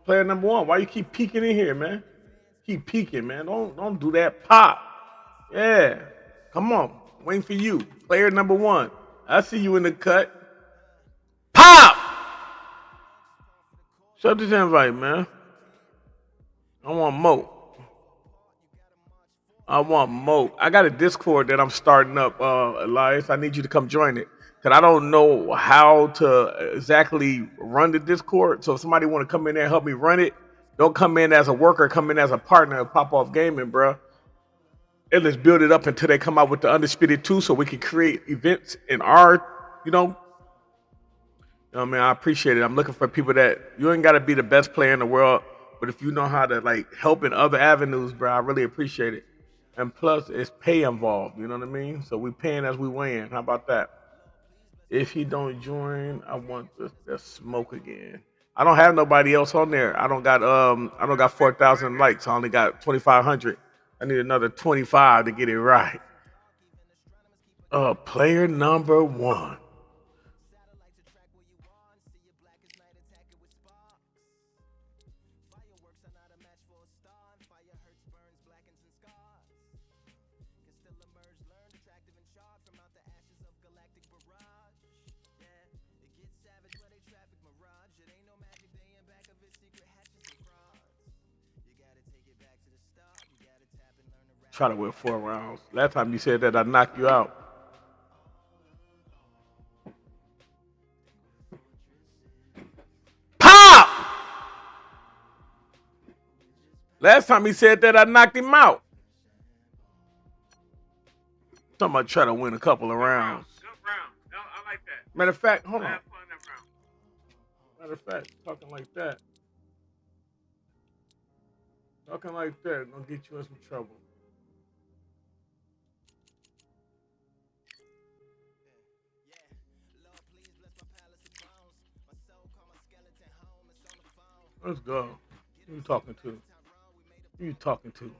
Player number one, why you keep peeking in here, man? Keep peeking, man. Don't do that. Pop. Yeah. Come on. Waiting for you. Player number one. I see you in the cut. Pop! Shut this invite, man. I want Mo. I want Mo. I got a Discord that I'm starting up, Elias. I need you to come join it. Because I don't know how to exactly run the Discord. So if somebody want to come in there and help me run it, don't come in as a worker, come in as a partner of Pop Off Gaming, bro. And let's build it up until they come out with the Undisputed 2 so we can create events in our, you know what I mean? I appreciate it. I'm looking for people that, you ain't got to be the best player in the world, but if you know how to, like, help in other avenues, bro, I really appreciate it. And plus, it's pay involved, you know what I mean? So we paying as we win. How about that? If he don't join, I want the smoke again. I don't have nobody else on there. I don't got 4,000 likes. I only got 2,500. I need another 25 to get it right. Player number one. Try to win 4 rounds. Last time you said that, I knocked you out. Pop! Last time he said that, I knocked him out. Talking about try to win a couple of rounds. Good round. No, I like that. Matter of fact, hold on. Matter of fact, talking like that. Talking like that gonna get you in some trouble. Let's go. Who you talking to? Who you talking to?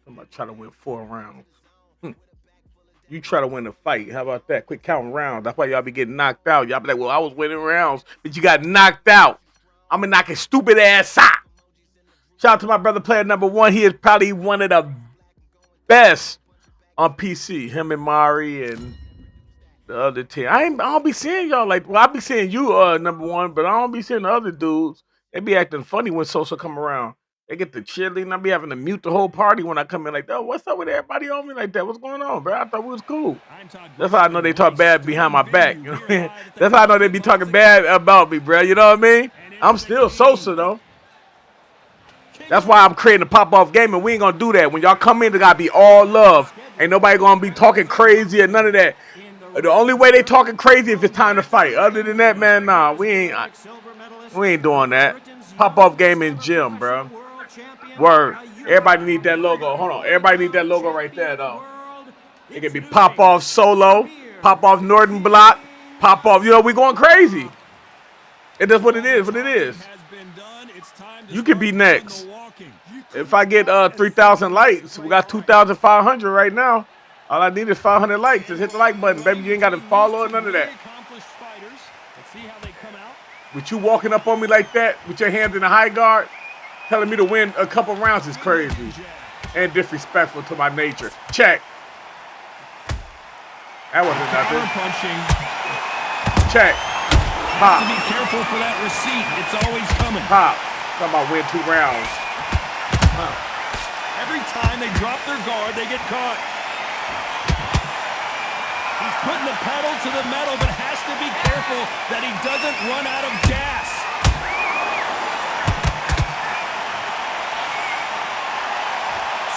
I'm about to try to win 4 rounds. You try to win a fight. How about that? Quick counting rounds. That's why y'all be getting knocked out. Y'all be like, well, I was winning rounds, but you got knocked out. I'm going to knock his stupid ass out. Shout out to my brother, player number one. He is probably one of the best on PC. Him and Mari and the other 10. I don't be seeing y'all like, well, I be seeing you number one, but I don't be seeing the other dudes. They be acting funny when Sosa come around. They get the cheerleading. I be having to mute the whole party when I come in like, oh, what's up with everybody on me like that? What's going on, bro? I thought we was cool. That's how I know they talk bad behind my back. You know what I mean? That's how I know they be talking bad about me, bro. You know what I mean? I'm still Sosa, though. That's why I'm creating a pop-off game, and we ain't gonna do that. When y'all come in, it gotta be all love. Ain't nobody gonna be talking crazy or none of that. The only way they talking crazy if it's time to fight. Other than that, man, nah, we ain't doing that. Pop-off game in gym, bro. Word. Everybody need that logo. Hold on. Everybody need that logo right there, though. It can be pop-off solo, pop-off Northern Block, pop-off. You know, we going crazy. And that's what it is. What it is. You could be next. If I get 3,000 likes, we got 2,500 right now. All I need is 500 likes. Just hit the like button, baby. You ain't got to follow or none of that. With you walking up on me like that, with your hands in the high guard, telling me to win a couple rounds is crazy and disrespectful to my nature. Check. That wasn't nothing. Check. Pop. To be careful for that receipt. It's always coming. Pop. Talking about win 2 rounds. Every time they drop their guard, they get caught. He's putting the pedal to the metal, but has to be careful that he doesn't run out of gas.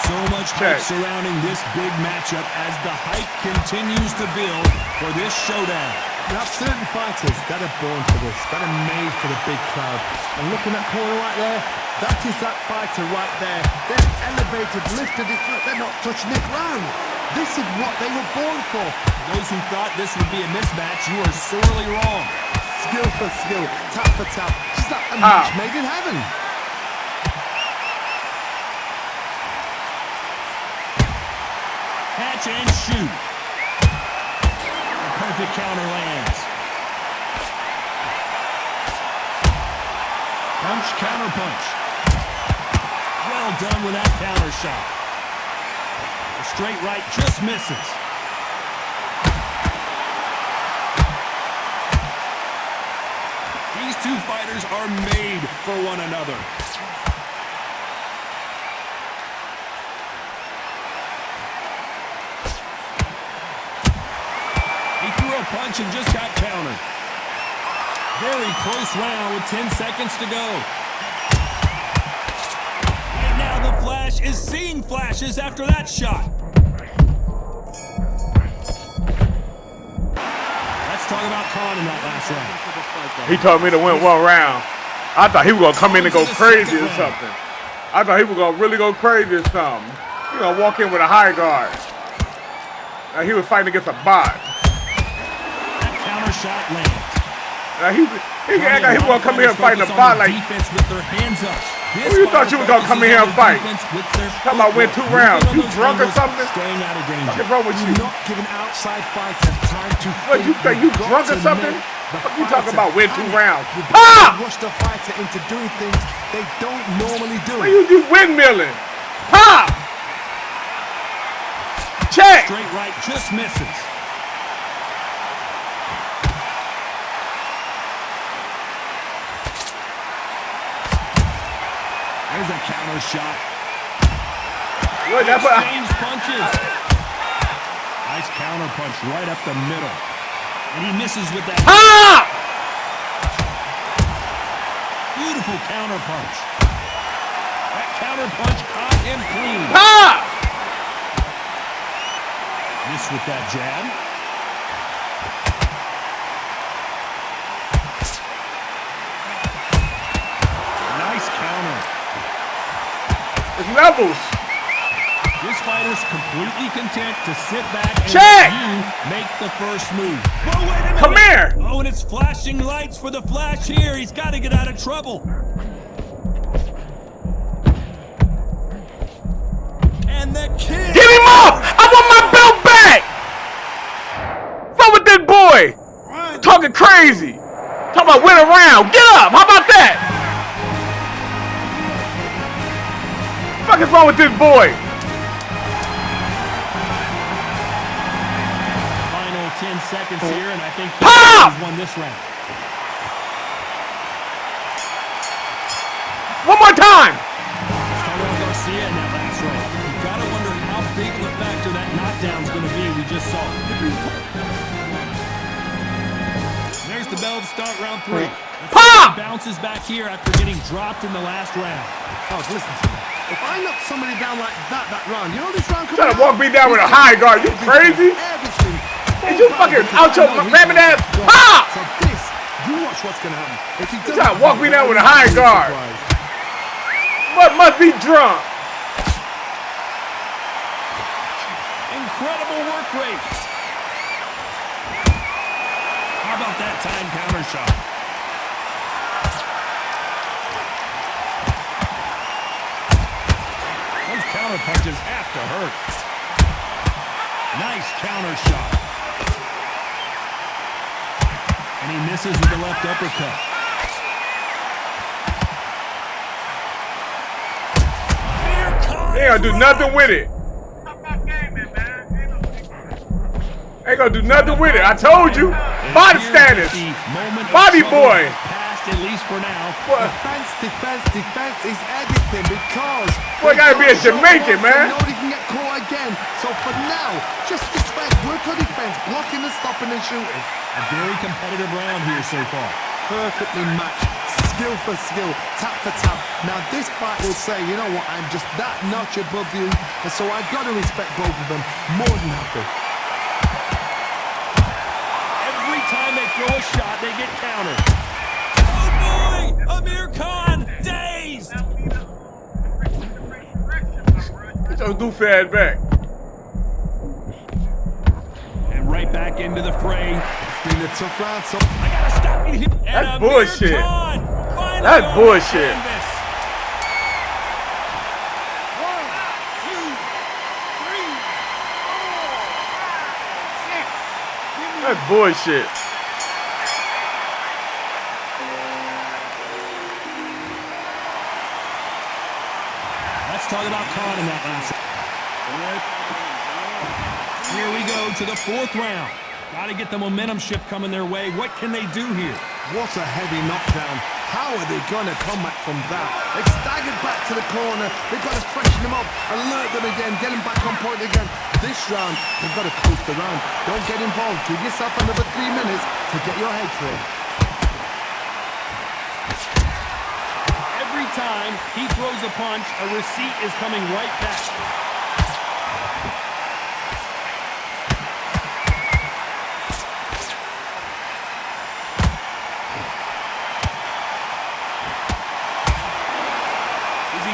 So much hype surrounding this big matchup as the hype continues to build for this showdown. You have certain fighters that are born for this, that are made for the big crowd. And looking at that corner right there, that is that fighter right there. They're elevated, lifted, they're not touching the ground. This is what they were born for. Those who thought this would be a mismatch, you are sorely wrong. Skill for skill, tap for tap. It's like a match made in heaven. Catch and shoot. Perfect counter lands. Punch, counter punch. Well done with that counter shot. The straight right just misses. These two fighters are made for one another. He threw a punch and just got countered. Very close round with 10 seconds to go. Right now the Flash is seeing flashes after that shot. Let's talk about Khan in that last round. He told me to win one round. I thought he was going to come in and go crazy or something. I thought he was going to really go crazy or something. He was going to walk in with a high guard. He was fighting against a bot. That counter shot lands. He act like he was going to come here and fight in a bot like... With their hands up. Who you thought you was going to come in here and fight? Talking about win 2 rounds. You drunk or something? Staying out of danger. What's wrong with you? Not giving outside fighters time to What, you think you drunk or something? What you talking about win 2 rounds? Ah! Rush the fighter into doing things they don't normally do. What you windmilling? Pop! Check! Straight right just misses. There's a counter shot. What, that's Exchange punches. Nice counter punch right up the middle. And he misses with that. Pop! Beautiful counter punch. That counter punch caught him clean. Pop! Miss with that jab. Nice counter. It's levels. This fighter's completely content to sit back and Check! let you make the first move. Oh, wait a minute. Come here! Oh, and it's flashing lights for the Flash here. He's got to get out of trouble. And the kick. Get him off! I want my belt back! Fuck with that boy! You're talking crazy! Talking about win a round! Get up! How about that? What the fuck is wrong with this boy? Final 10 seconds here, and I think Pop! he's won this round. One more time! Carlos Garcia in that last round. You gotta wonder how big of a factor that knockdown's gonna be. We just saw. There's the bell to start round 3. Pop! He bounces back here after getting dropped in the last round. Oh, listen to me. If I knock somebody down like that round, you know this round coming Trying to walk me down with a high guard. You crazy? Everything. Is you fucking out your rabbit ass? Pop! So this, you watch what's gonna happen. If he You trying to walk me down with a high guard? What must be drunk? Incredible work rate. How about that time counter shot? Those counter punches have to hurt. Nice counter shot. And he misses with the left uppercut. They ain't gonna do nothing with it. Ain't gonna do nothing with it. I told you. Body status. Body boy. At least for now. What? Defense is everything because Boy, gotta be a Jamaican, man. Know he can get caught again. So for now, just defense, work on defense, blocking and stopping and shooting. A very competitive round here so far. Perfectly matched, skill for skill, tap for tap. Now this fight will say, you know what, I'm just that notch above you, and so I've got to respect both of them more than happy. Every time they throw a shot, they get countered. Oh boy! Amir Khan, dazed! Get your doofy ass back. And right back into the fray. Been a tough round, so I gotta stop you here. That's Amir bullshit. Khan finally That's on bullshit. canvas. 1, 2, 3, 4, 5, 6. That's bullshit. talk about Khan in that last round. Here we go to the 4th round. Got to get the momentum shift coming their way. What can they do here? What a heavy knockdown. How are they going to come back from that? They staggered back to the corner. They've got to freshen them up, alert them again, get them back on point again. This round, they've got to coast the round. Don't get involved. Give yourself another 3 minutes to get your head clear. Every time he throws a punch, a receipt is coming right back.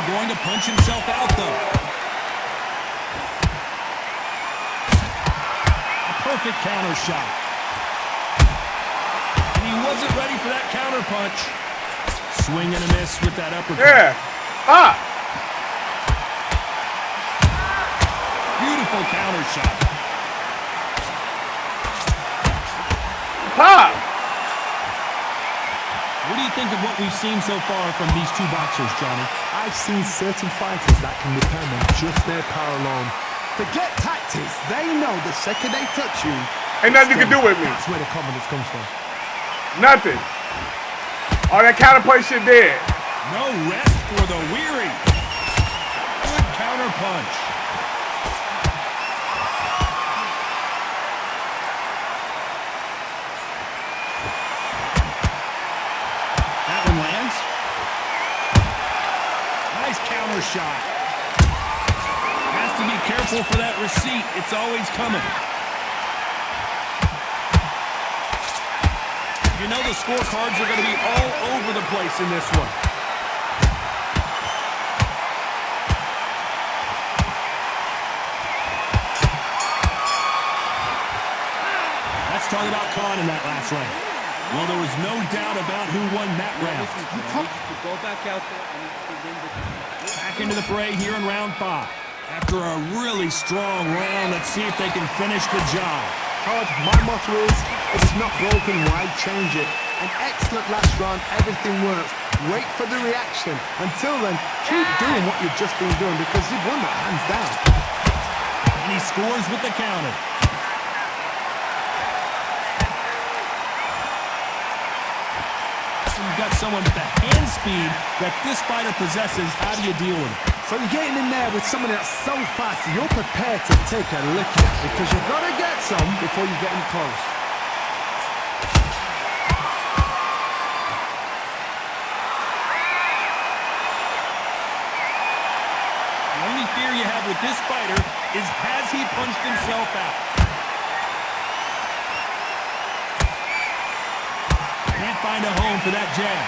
Going to punch himself out, though. A perfect counter shot. And he wasn't ready for that counter punch. Swing and a miss with that uppercut. Yeah. Ah. Beautiful counter shot. Pop. What do you think of what we've seen so far from these two boxers, Johnny? I've seen certain fighters that can depend on just their power alone. Forget tactics. They know the second they touch you, Ain't nothing you can do with me. that's where the confidence comes from. Nothing. All that counterpunch shit dead. No rest for the weary. Good counter punch. That one lands. Nice counter shot. Has to be careful for that receipt. It's always coming. You know the scorecards are going to be all over the place in this one. Let's talk about Khan in that last round. Well, there was no doubt about who won that round. Go back out there and win the... Back into the fray here in round 5. After a really strong round, let's see if they can finish the job. Todd, my motto is, if it's not broken, why change it? An excellent last round, everything works. Wait for the reaction. Until then, keep doing what you've just been doing because you've won that hands down. And he scores with the counter. You've got someone with the hand speed that this fighter possesses. How do you deal with it? So you're getting in there with someone that's so fast, you're prepared to take a licking because you've got to get some before you get in close. The only fear you have with this fighter is has he punched himself out? Can't find a home for that jab.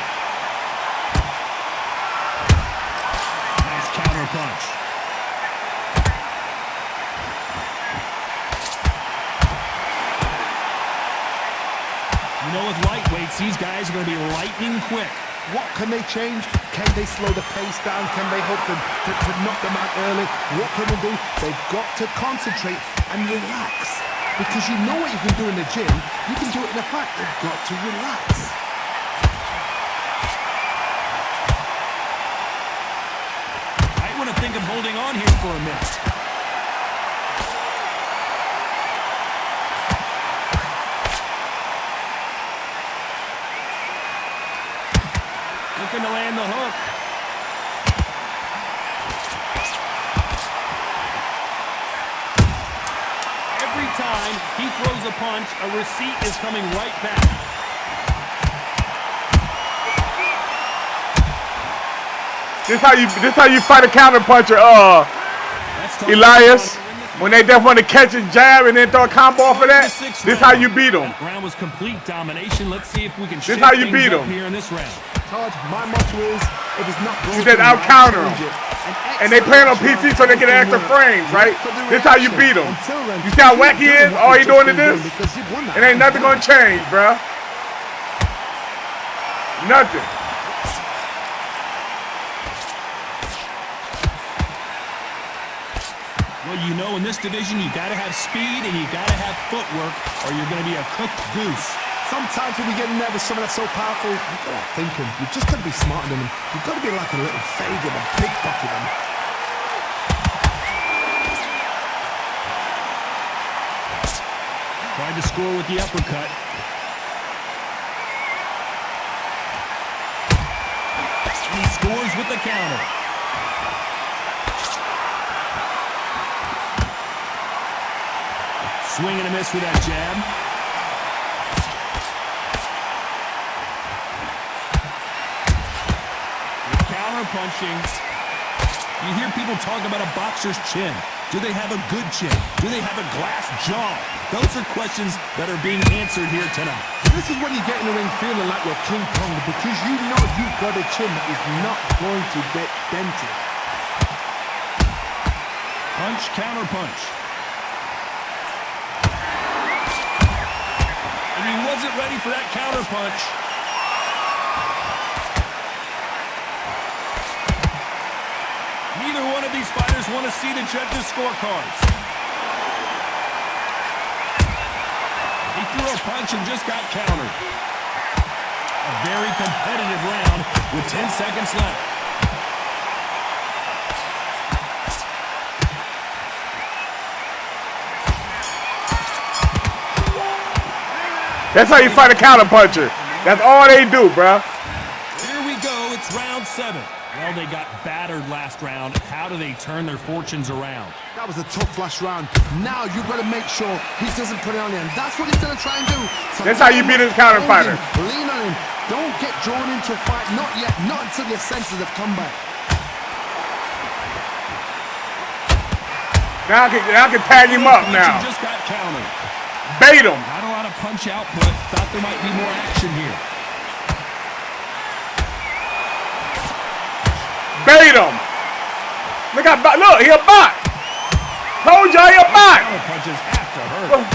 Nice counter punch. You know, with lightweights, these guys are going to be lightning quick. What can they change? Can they slow the pace down? Can they hope to knock them out early? What can they do? They've got to concentrate and relax. Because you know what you can do in the gym, you can do it in the fight. They've got to relax. I want to think of holding on here for a minute. Looking to land the hook. Every time he throws a punch, a receipt is coming right back. This how you fight a counter puncher, Elias. When they just want to catch a jab and then throw a combo off of that, this how you beat them. Round was complete domination. Let's see if we can This how you beat them. here in this round. Todd, my motto is, if it's not broken, You said out why counter change them. it? And they playing on PC so they get extra frames, right? This how you beat them. You see how whack he is? All he doing is this? It ain't nothing gonna change, bruh. Nothing. Well, you know, in this division, you got to have speed and you got to have footwork, or you're going to be a cooked goose. Sometimes when you get in there with someone that's so powerful, you've got to think him. You've just got to be smarter than him. You've got to be like a little Fagan, a pickpocket him. Tried to score with the uppercut. And he scores with the counter. Swing and a miss for that jab. Counter punching. You hear people talk about a boxer's chin. Do they have a good chin? Do they have a glass jaw? Those are questions that are being answered here tonight. This is when you get in the ring feeling like you're King Kong, because you know you've got a chin that is not going to get dented. Punch, counter punch. And he wasn't ready for that counter punch. Neither one of these fighters want to see the judges' scorecards. He threw a punch and just got countered. A very competitive round with 10 seconds left. That's how you fight a counter puncher. That's all they do, bro. Here we go. It's round 7. Well, they got battered last round. How do they turn their fortunes around? That was a tough last round. Now you've got to make sure he doesn't put it on him. That's what he's going to try and do. So that's how you beat his counter fighter. Lean on him. Don't get drawn into a fight. Not yet. Not until your senses have come back. Now I can tag him up now. Just got countered. Bait him. Not a lot of punch output. Thought there might be more action here. Bait him. Look, he a bot. Told y'all he a bot. Counter punches have to hurt.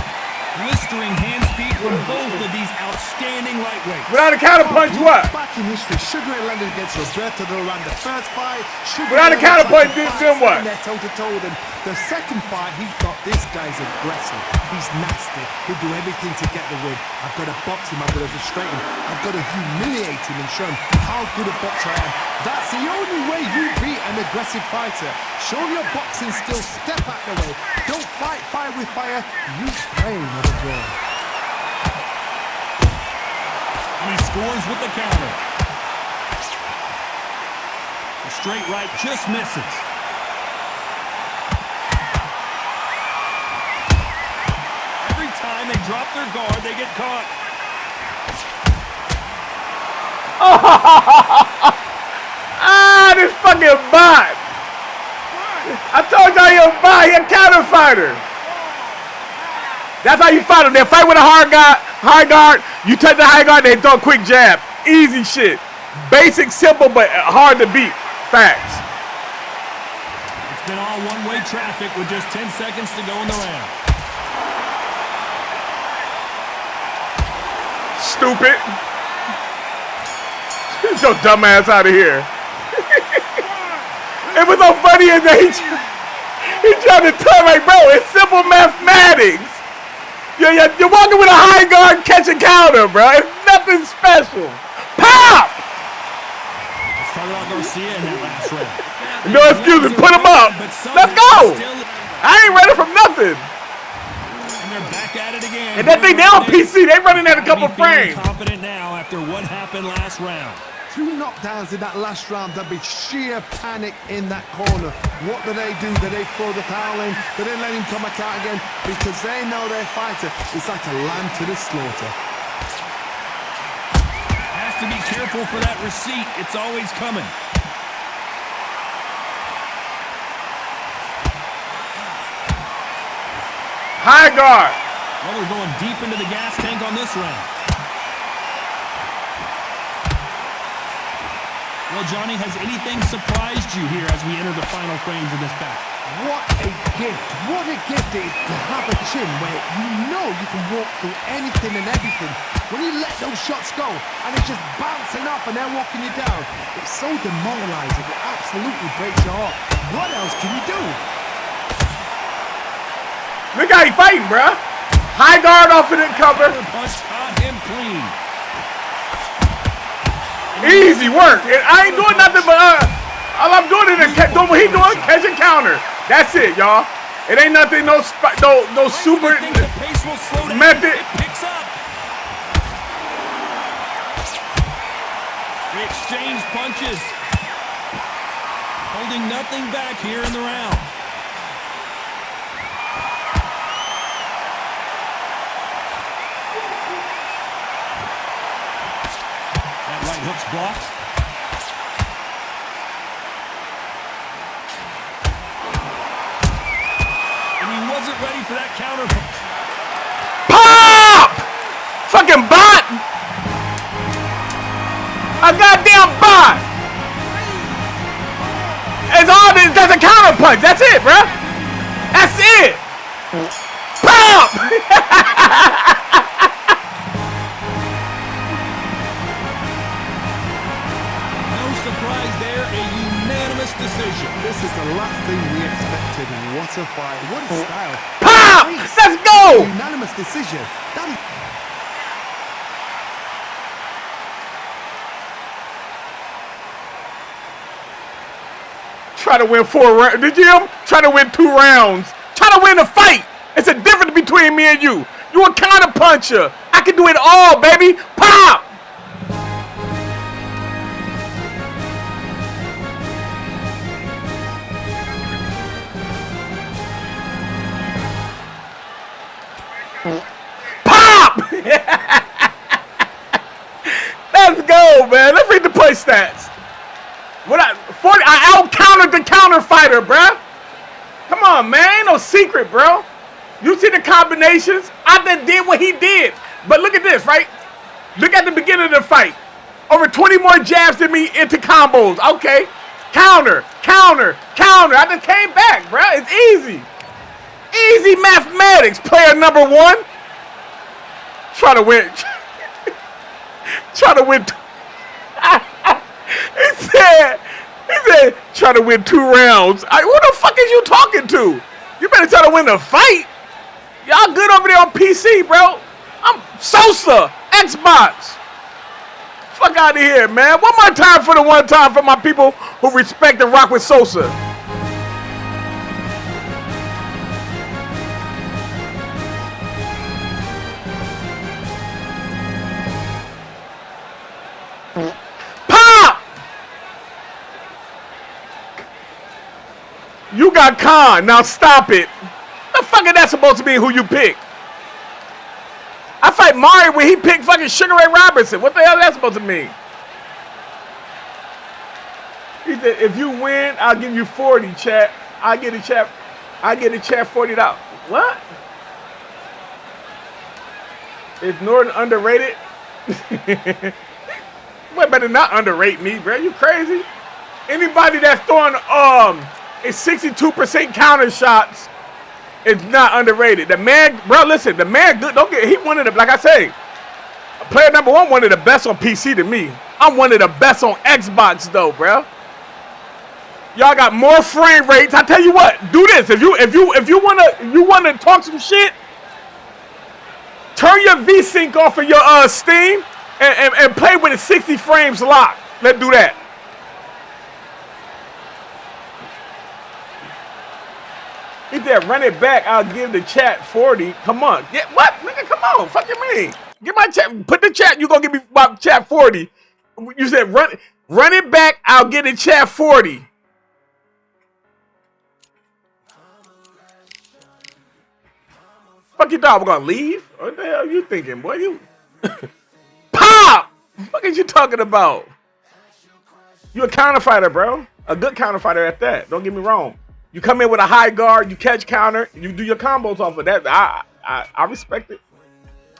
Blistering hand speed from both of these outstanding lightweights. Without a counter punch, what? Back in history, Sugar Ray landed against Roberto Duran the first fight. Without a counter punch, then what? Toe to toe with him. The second fight, he thought this guy's aggressive. He's nasty. He'll do everything to get the win. I've got to box him. I've got to frustrate him. I've got to humiliate him and show him how good a boxer I am. That's the only way you beat an aggressive fighter. Show your boxing skills. Step out the way. Don't fight fire with fire. Use pain as a draw. And he scores with the counter. The straight right just misses. Every time they drop their guard, they get caught. This fucking bot. I told y'all he a bot. He a counter fighter. That's how you fight him. They fight with a high guard. You take the high guard, they throw a quick jab. Easy shit. Basic, simple, but hard to beat. Facts. It's been all one-way traffic with just 10 seconds to go in the round. Stupid. Get your dumb ass out of here. It was so funny as that he tried to tell me, bro, it's simple mathematics. You're walking with a high guard, catch a counter, bro. It's nothing special. Pop! Let's talk about Garcia in that last round. No excuses, put him up. Let's go. I ain't ready from nothing. And they're back at it again. And that thing, they on PC, they running at a couple frames. Confident now after what happened last round. 2 knockdowns in that last round. There'll be sheer panic in that corner. What do? Do they throw the towel in? Do they let him come back out again? Because they know their fighter is like a lamb to the slaughter. Has to be careful for that receipt. It's always coming. High guard. Well, they're going deep into the gas tank on this round. Well, Johnny, has anything surprised you here as we enter the final frames of this battle? What a gift. What a gift it is to have a chin where you know you can walk through anything and everything. When you let those shots go and it's just bouncing off and they're walking you down, it's so demoralizing. It absolutely breaks your heart. What else can you do? Look how he fighting, bro. High guard off of the cover. Punch caught him clean. Easy work. And I ain't doing nothing but all I'm doing is doing what he doing, catch and counter. That's it, y'all. It ain't nothing, no super think the pace will slow down. method. It picks up. They exchange punches. Holding nothing back here in the round. That right hook's blocked. And he wasn't ready for that counter. Pop! Fucking bot! A goddamn bot! It's all this, that's a counter punch. That's it, bruh. That's it. Pop! No surprise there, a unanimous decision. This is the last thing we expected. What a fight. What a style. Pop! Let's go! Unanimous decision. That is... Try to win 4 rounds. Did you hear him? Try to win 2 rounds. Try to win a fight. It's a difference between me and you. You a counter puncher. I can do it all, baby. Pop! Pop! Let's go, man. Let's read the play stats. I out-countered the counter fighter, bruh. Come on, man. Ain't no secret, bro. You see the combinations? I done did what he did. But look at this, right? Look at the beginning of the fight. Over 20 more jabs than me into combos. Okay. Counter, counter, counter. I just came back, bruh. It's easy. Easy mathematics, player number 1. Try to win. Try to win. He said, try to win 2 rounds. Who the fuck is you talking to? You better try to win the fight. Y'all good over there on PC, bro. I'm Sosa, Xbox. Fuck out of here, man. One more time for the one time for my people who respect and rock with Sosa. You got Khan. Now stop it. The fuck is that supposed to be who you pick? I fight Mario when he picked fucking Sugar Ray Robinson. What the hell is that supposed to mean? He said, if you win, I'll give you 40, chat. I get a chat $40. What? Is Norton underrated? Well, better not underrate me, bro. You crazy? Anybody that's throwing it's 62% counter shots. It's not underrated. The man, bro, listen, the man good. Don't get, he one of the, like I say, player number 1, one of the best on PC to me. I'm one of the best on Xbox though, bro. Y'all got more frame rates. I tell you what, do this. If you wanna talk some shit, turn your V-Sync off of your Steam and play with a 60 frames lock. Let's do that. He said, run it back, I'll give the chat 40. Come on. Yeah, what? Nigga, come on. Fuck you mean? Get my chat. Put the chat, you gonna give me my chat 40. You said run it back, I'll get the chat 40. Fuck you thought we're gonna leave? What the hell are you thinking, boy? You Pop! What is you talking about? You a counterfighter, bro. A good counterfighter at that. Don't get me wrong. You come in with a high guard, you catch counter, you do your combos off of that. I respect it.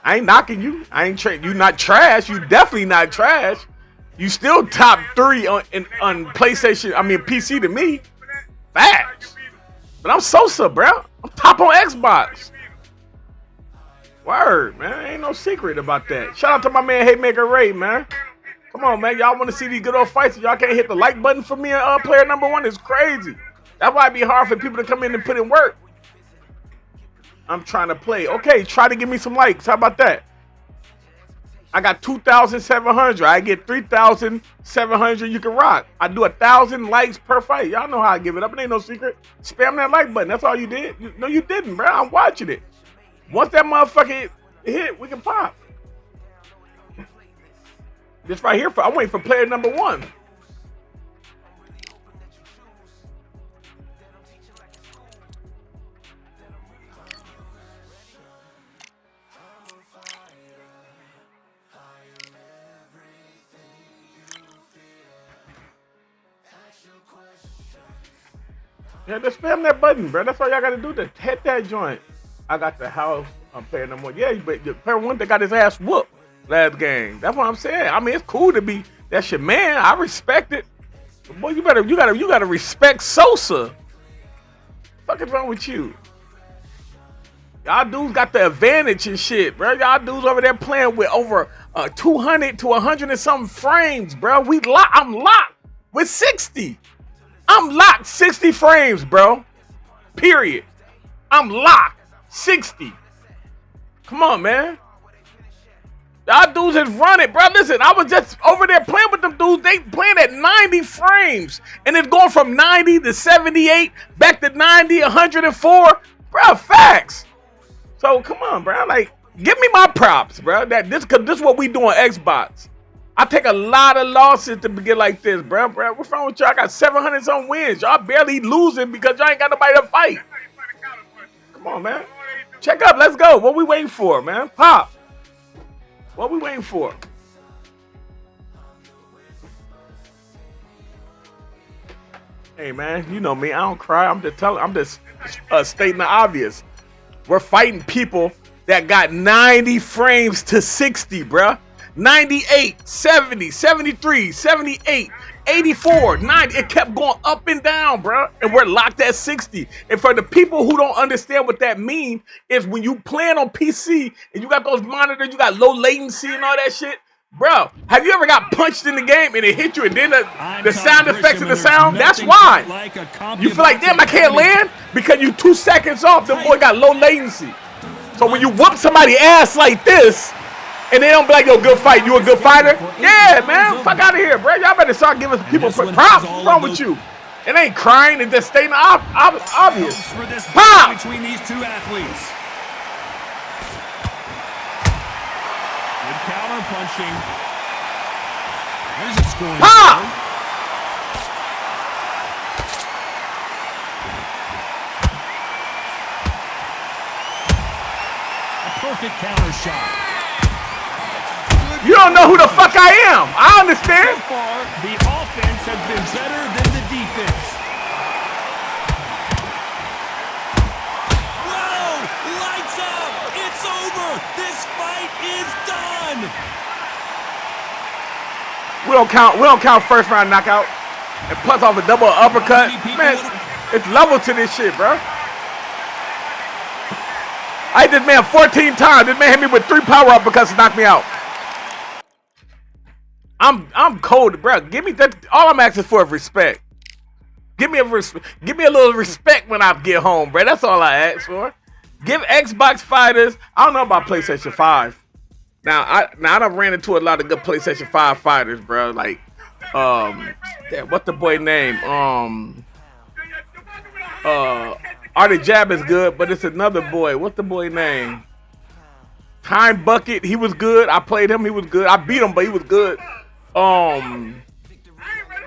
I ain't knocking you. I ain't you not trash. You definitely not trash. You still top 3 on PlayStation. I mean PC to me. Facts. But I'm Sosa, bro. I'm top on Xbox. Word, man. Ain't no secret about that. Shout out to my man Haymaker Ray, man. Come on, man. Y'all want to see these good old fights? Y'all can't hit the like button for me and player number 1. It's crazy. That's why it'd be hard for people to come in and put in work. I'm trying to play. Okay, try to give me some likes. How about that? I got 2,700. I get 3,700. You can rock. I do 1,000 likes per fight. Y'all know how I give it up. It ain't no secret. Spam that like button. That's all you did. No, you didn't, bro. I'm watching it. Once that motherfucker hit, we can pop. This right here, I'm waiting for player number 1. Yeah, just spam that button, bro. That's all y'all gotta do to hit that joint. I got the house. I'm playing no more. Yeah, but player 1 that got his ass whooped last game. That's what I'm saying. I mean, it's cool to be. That's your man. I respect it. But boy, you gotta respect Sosa. What the fuck is wrong with you? Y'all dudes got the advantage and shit, bro. Y'all dudes over there playing with over 200 to 100 and something frames, bro. I'm locked with 60. I'm locked 60 frames, bro. Period. I'm locked 60. Come on, man. Y'all dudes just run it, bro. Listen, I was just over there playing with them dudes. They playing at 90 frames. And it's going from 90 to 78, back to 90, 104. Bro, facts. So, come on, bro. Like, give me my props, bro. This is what we do on Xbox. I take a lot of losses to get like this, bro. What's wrong with y'all? I got 700 some wins. Y'all barely losing because y'all ain't got nobody to fight. Come on, man. Check up. Let's go. What we waiting for, man? Pop. What we waiting for? Hey, man. You know me. I don't cry. I'm just stating the obvious. We're fighting people that got 90 frames to 60, bruh. 98, 70, 73, 78, 84, 90. It kept going up and down, bro. And we're locked at 60. And for the people who don't understand what that means, is when you playing on PC and you got those monitors, you got low latency and all that shit. Bro, have you ever got punched in the game and it hit you and then the sound effects of the sound? That's why. You feel like, damn, I can't land? Because you 2 seconds off, the boy got low latency. So when you whoop somebody's ass like this, and they don't be like, yo, good fight. You a good fighter? Yeah, man. Fuck out of here, bro. Y'all better start giving people props. What's wrong with you? It ain't crying. It's just stating obvious. Pop! Between these two athletes. Good counter punching. There's a scoring. Pop! A perfect counter shot. You don't know who the fuck I am. I understand. So far, the offense has been better than the defense. Whoa! Lights out! It's over! This fight is done! We don't count first round knockout. And plus off a double uppercut. Man, it's level to this shit, bro. I hit this man 14 times. This man hit me with 3 power uppercuts to knock me out. I'm cold, bro. Give me that. All I'm asking for is respect. Give me a little respect when I get home, bro. That's all I ask for. Give Xbox fighters. I don't know about PlayStation 5. Now I done ran into a lot of good PlayStation 5 fighters, bro. Like, damn, what's the boy name? Artie Jab is good, but it's another boy. What's the boy name? Time Bucket. He was good. I played him. He was good. I beat him, but he was good.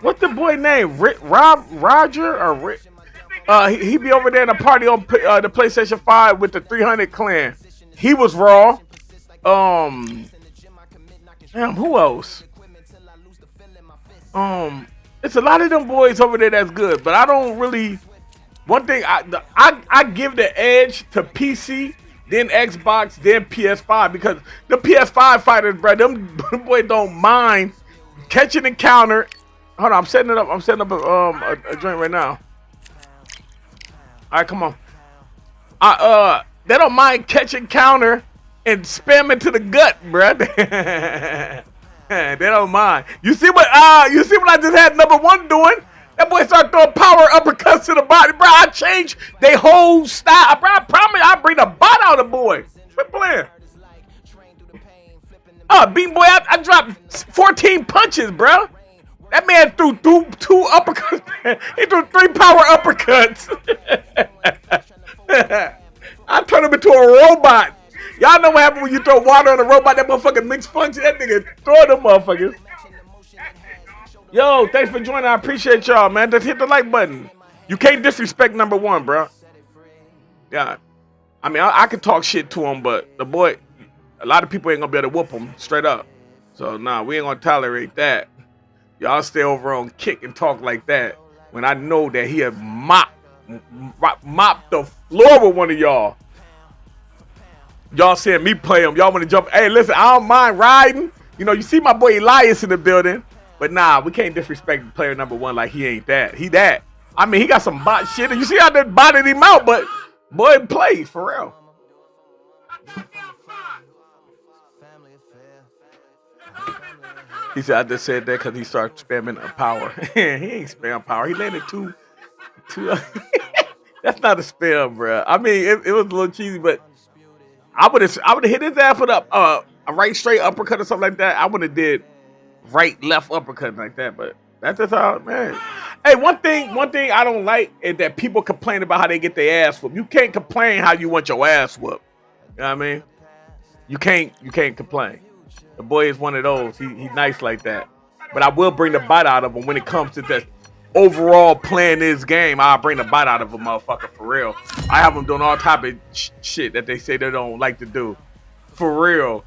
What's the boy name? Roger or Rick? He be over there in a party on the PlayStation 5 with the 300 clan. He was raw. Damn, who else? It's a lot of them boys over there that's good, but I don't really. One thing I give the edge to PC, then Xbox, then PS5 because the PS5 fighters, bro, them boys don't mind catching and counter. Hold on, I'm setting up a joint right now. All right, come on. They don't mind catching counter and spamming to the gut, bro. They don't mind. You see what I just had number 1 doing? That boy started throwing power uppercuts to the body, bro. I changed their whole style, bro. I promise I bring the butt out of the boy. Quit playing. Oh, Bean Boy, I dropped 14 punches, bro. That man threw two uppercuts. He threw 3 power uppercuts. I turned him into a robot. Y'all know what happens when you throw water on a robot? That motherfucker mixed function. That nigga throw them motherfuckers. Yo, thanks for joining. I appreciate y'all, man. Just hit the like button. You can't disrespect number 1, bro. Yeah. I mean, I could talk shit to him, but the boy, a lot of people ain't gonna be able to whoop him straight up. So, nah, we ain't gonna tolerate that. Y'all stay over on Kick and talk like that when I know that he had mopped the floor with one of y'all. Y'all seeing me play him. Y'all want to jump. Hey, listen, I don't mind riding. You know, you see my boy Elias in the building. But nah, we can't disrespect player number 1 like he ain't that. He that. I mean, he got some bot shit. And you see how they botted him out, but boy plays for real. He said, I just said that because he started spamming a power. He ain't spam power. He landed two. That's not a spam, bro. I mean, it was a little cheesy, but I would have hit his ass with a right straight uppercut or something like that. I would have did right left uppercut like that, but that's just how, man. Hey, one thing I don't like is that people complain about how they get their ass whooped. You can't complain how you want your ass whooped. You know what I mean? You can't complain. The boy is one of those. He's nice like that. But I will bring the bite out of him when it comes to the overall playing this game. I'll bring the bite out of a motherfucker for real. I have them doing all type of shit that they say they don't like to do. For real.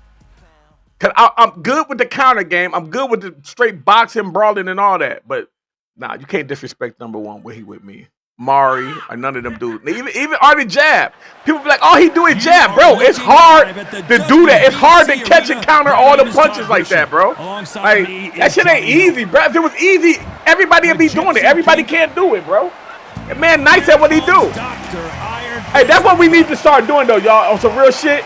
Cause I'm good with the counter game. I'm good with the straight boxing, brawling, and all that. But nah, you can't disrespect number 1 when he with me. Mari or none of them dudes. Even Artie Jab. People be like, all he do is jab, bro. It's hard to do that. It's hard to catch and counter all the punches like that, bro. Like, that shit ain't easy, bro. If it was easy, everybody would be doing it. Everybody can't do it, bro. That man nice at what he do. Hey, that's what we need to start doing, though, y'all. On some real shit.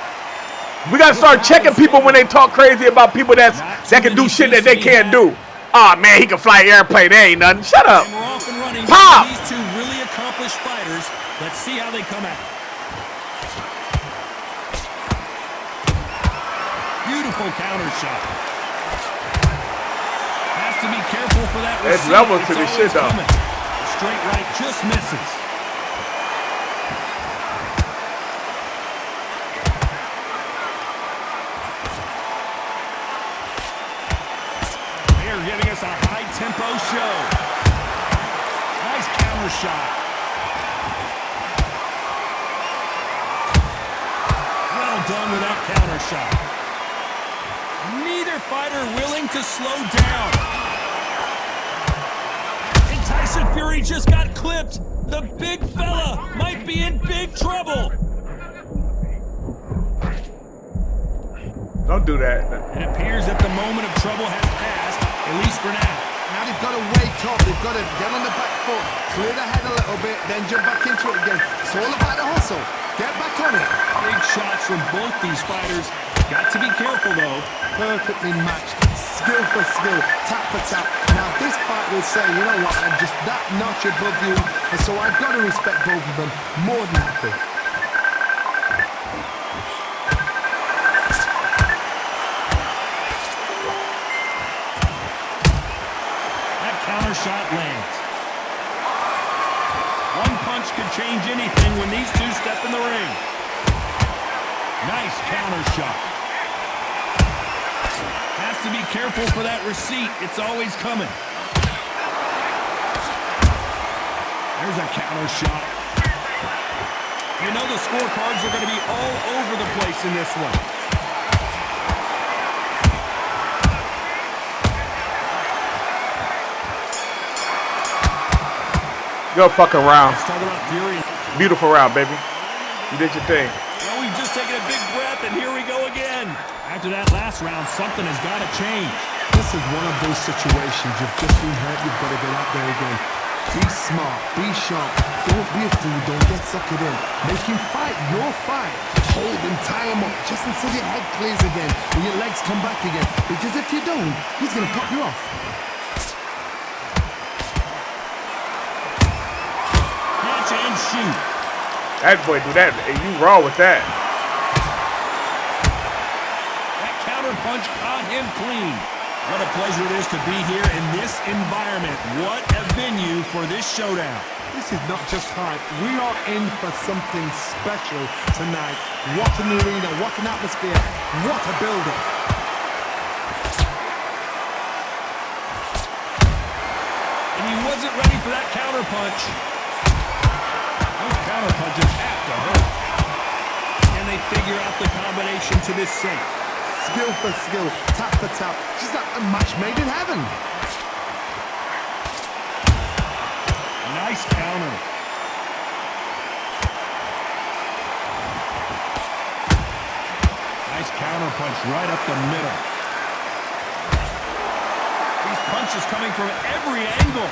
We gotta start checking people when they talk crazy about people that can do shit that they can't do. Oh man, he can fly an airplane. There ain't nothing. Shut up. Pop. These 2 really accomplished fighters. Let's see how they come out. Beautiful counter shot. Has to be careful for that. There's levels to this shit, though. Straight right just misses. Giving us a high-tempo show. Nice counter shot. Well done with that counter shot. Neither fighter willing to slow down. And Tyson Fury just got clipped. The big fella might be in big trouble. Don't do that. It appears that the moment of trouble has passed. At least for now. Now they've got to wake up. They've got to get on the back foot, clear the head a little bit, then jump back into it again. It's all about the hustle. Get back on it. Big shots from both these fighters. Got to be careful, though. Perfectly matched. Skill for skill. Tap for tap. Now this fight will say, you know what, I'm just that notch above you. And so I've got to respect both of them more than happy. Counter shot lands. One punch could change anything when these 2 step in the ring. Nice counter shot. Has to be careful for that receipt. It's always coming. There's a counter shot. You know the scorecards are going to be all over the place in this one. Good fucking round. Beautiful round, baby. You did your thing. Well, we've just taken a big breath, and here we go again. After that last round, something has got to change. This is one of those situations. You've just been hurt. You've got to get out there again. Be smart. Be sharp. Don't be a fool. Don't get suckered in. Make him fight your fight. Hold him, tie him up, just until your head clears again and your legs come back again. Because if you don't, he's going to pop you off. And shoot. That boy do that. Hey, you raw with that. That counter punch punch caught him clean. What a pleasure it is to be here in this environment. What a venue for this showdown. This is not just hype. We are in for something special tonight. What an arena, what an atmosphere, what a build-up. And he wasn't ready for that counter punch. Those counter punches have to hurt. And they figure out the combination to this safe. Skill for skill, tap for tap. Just like a match made in heaven. Nice counter. Nice counter punch right up the middle. These punches coming from every angle.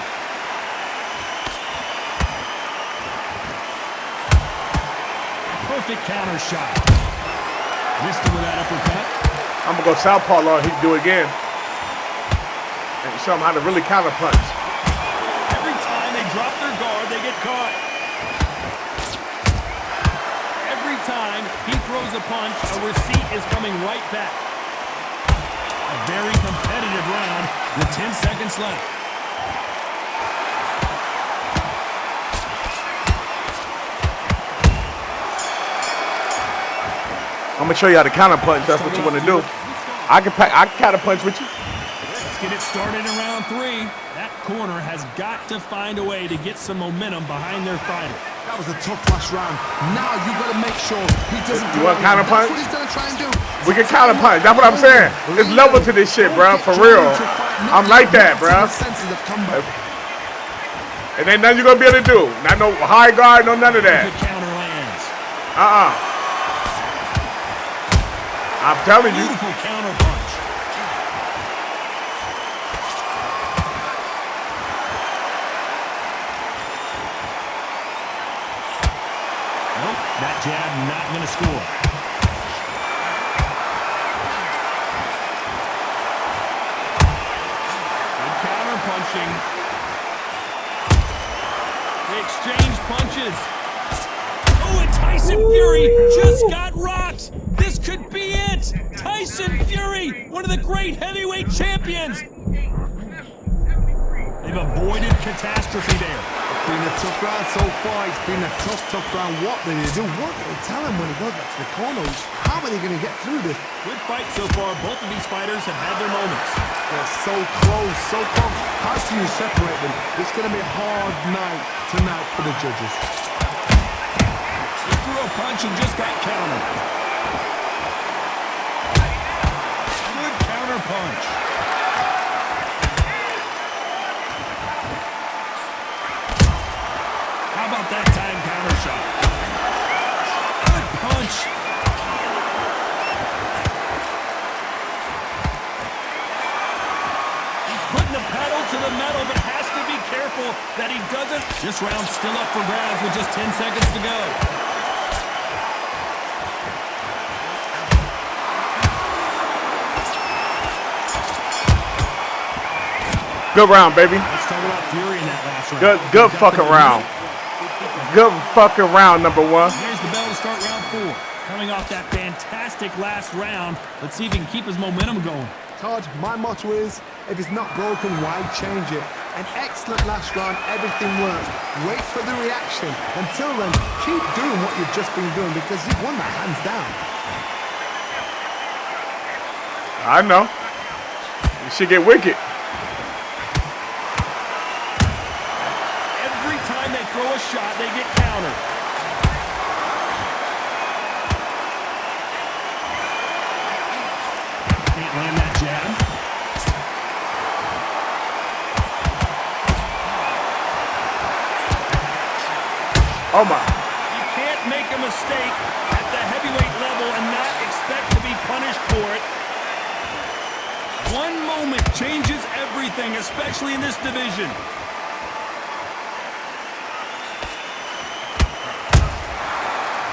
Perfect counter shot. Missed him with that uppercut. I'm gonna go southpaw on. He can do it again. And show him how to really counter punch. Every time they drop their guard, they get caught. Every time he throws a punch, a receipt is coming right back. A very competitive round with 10 seconds left. I'm gonna show you how to counter punch. That's what you want to do. I can counter punch with you. Let's get it started in round 3. That corner has got to find a way to get some momentum behind their fighter. That was a tough last round. Now you got to make sure he doesn't. You want counter punch? That's what he's gonna try and do. We can counter punch. That's what I'm saying. There's level to this shit, bro. For real. I'm like that, bro. And ain't nothing you gonna be able to do. Not no high guard, no none of that. The counter lands. I'm telling you. Beautiful counter punch. Nope, that jab not going to score. Good counter punching. They exchange punches. Oh, and Tyson Fury just got rocked. This could be it! Tyson Fury, one of the great heavyweight champions! They've avoided catastrophe there. It's been a tough round so far. It's been a tough round. What did they do? What did they tell him when he goes back to the corners? How are they going to get through this? Good fight so far. Both of these fighters have had their moments. They're so close, so close. How do you separate them? It's going to be a hard night tonight for the judges. He threw a punch and just got countered. Good counter punch. How about that time counter shot? Good punch. He's putting the pedal to the metal, but has to be careful that he doesn't. This round's still up for grabs with just 10 seconds to go. Good round, baby. Let's talk about Fury in that last round. Good fucking round. Good fucking round, number 1. Here's the bell to start round 4. Coming off that fantastic last round, let's see if he can keep his momentum going. Todd, my motto is, if it's not broken, why change it? An excellent last round, everything works. Wait for the reaction. Until then, keep doing what you've just been doing because you've won that hands down. I know. You should get wicked. Every time they throw a shot, they get countered. Can't land that jab. Oh my. You can't make a mistake at the heavyweight level and not expect to be punished for it. One moment changes everything, especially in this division.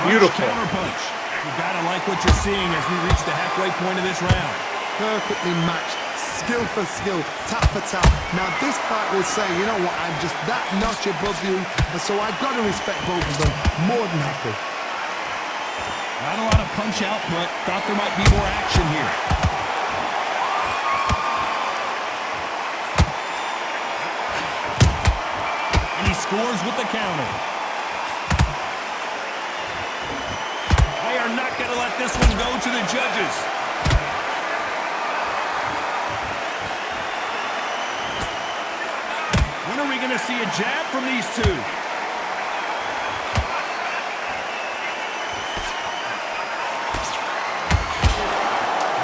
Beautiful. Counter punch. You gotta like what you're seeing as we reach the halfway point of this round. Perfectly matched, skill for skill, tap for tap. Now this fight will say, you know what, I'm just that notch above you, and so I've got to respect both of them. More than happy. Not a lot of punch output. Thought there might be more action here. And he scores with the counter. They are not going to let this one go to the judges. When are we going to see a jab from these two?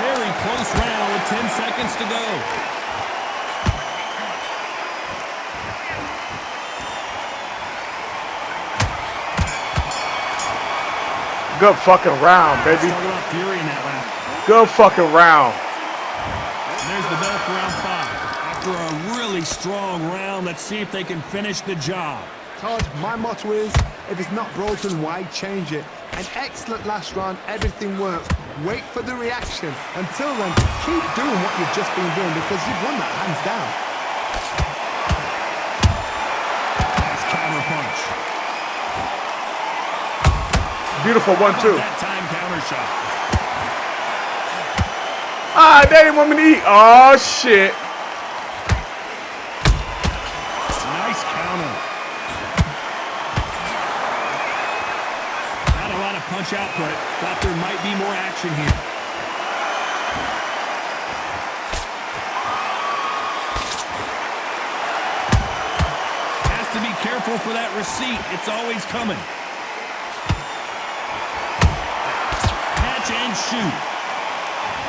Very close round with 10 seconds to go. Good fucking round, baby. Talk about fury in that round. Good fucking round. And there's the bell for round 5. After a really strong round, let's see if they can finish the job. Todd, my motto is, if it's not broken, why change it? An excellent last round, everything works. Wait for the reaction. Until then, keep doing what you've just been doing because you've won that hands down. Nice counter punch. Beautiful 1-2. That time counter shot. Ah, they didn't want me to eat. Oh, shit. Nice counter. Not a lot of punch output. Thought there might be more action here. Has to be careful for that receipt. It's always coming. Catch and shoot.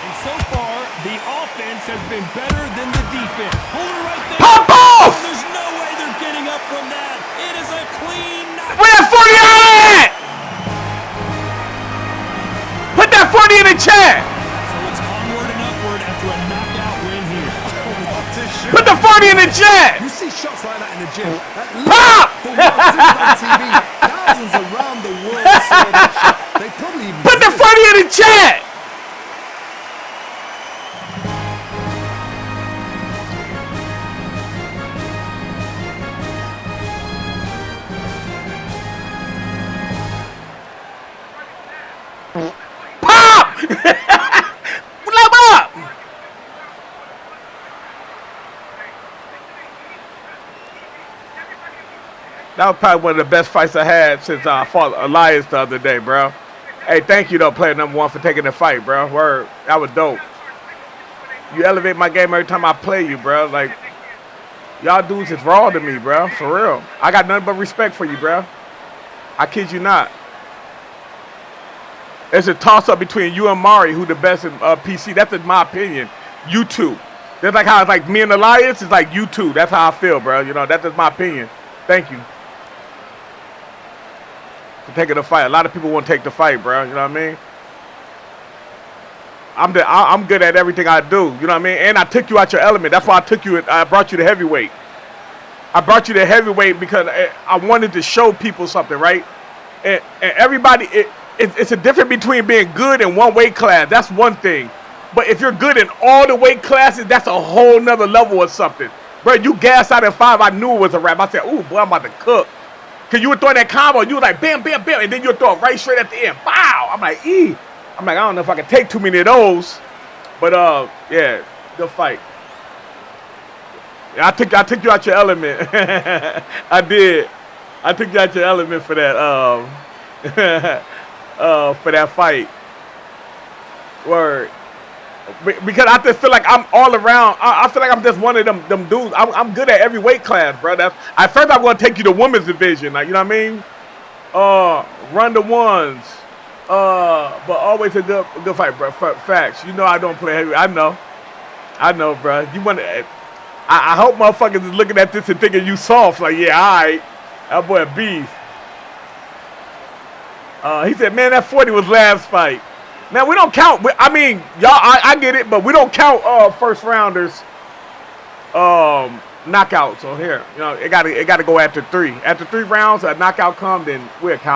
And so far, the offense has been better than the defense. Hold it right there. Pop off! There's no way they're getting up from that. It is a clean knockout. Where that 40 at? Put that 40 in the chat. So it's onward and upward after a knockout win here. Put the 40 in the chat. You see shots like that in the gym. Pop! For what I've seen on TV, thousands around the world saw that shot. They probably even Put the 40 in the chat. Pop! Blow up! That was probably one of the best fights I had since I fought Elias the other day, bro. Hey, thank you, though, player number 1, for taking the fight, bro. Word. That was dope. You elevate my game every time I play you, bro. Like, y'all dudes is raw to me, bro. For real. I got nothing but respect for you, bro. I kid you not. It's a toss-up between you and Mari, who the best in PC. That's in my opinion. You two. That's like how it's like me and Elias. It's like you two. That's how I feel, bro. You know, that's just my opinion. Thank you for taking the fight. A lot of people want to take the fight, bro. You know what I mean? I'm good at everything I do. You know what I mean? And I took you out your element. That's why I brought you to heavyweight. I brought you to heavyweight because I wanted to show people something, right? And everybody, it's a difference between being good in one weight class. That's one thing. But if you're good in all the weight classes, that's a whole nother level of something. Bro, you gassed out at 5. I knew it was a wrap. I said, ooh, boy, I'm about to cook. Because you were throwing that combo. You were like, bam, bam, bam. And then you would throw it right straight at the end. Bow. I'm like, I don't know if I can take too many of those. But, yeah, good fight. Yeah, I took you out your element. I did. I took you out your element for that, for that fight. Word. Because I just feel like I'm all around. I feel like I'm just one of them dudes. I'm good at every weight class, bro. At first, I'm going to take you to women's division. Like, you know what I mean? Run the ones. But always a good fight, bro. Facts. You know I don't play heavy. I know, bro. You want to? I hope motherfuckers is looking at this and thinking you soft. Like, yeah, all right. That boy a beast. He said, man, that 40 was last fight. Now, we don't count. I mean, y'all, I get it, but we don't count first rounders knockouts. So here, you know, it got to go after 3. After 3 rounds, a knockout come, then we'll count.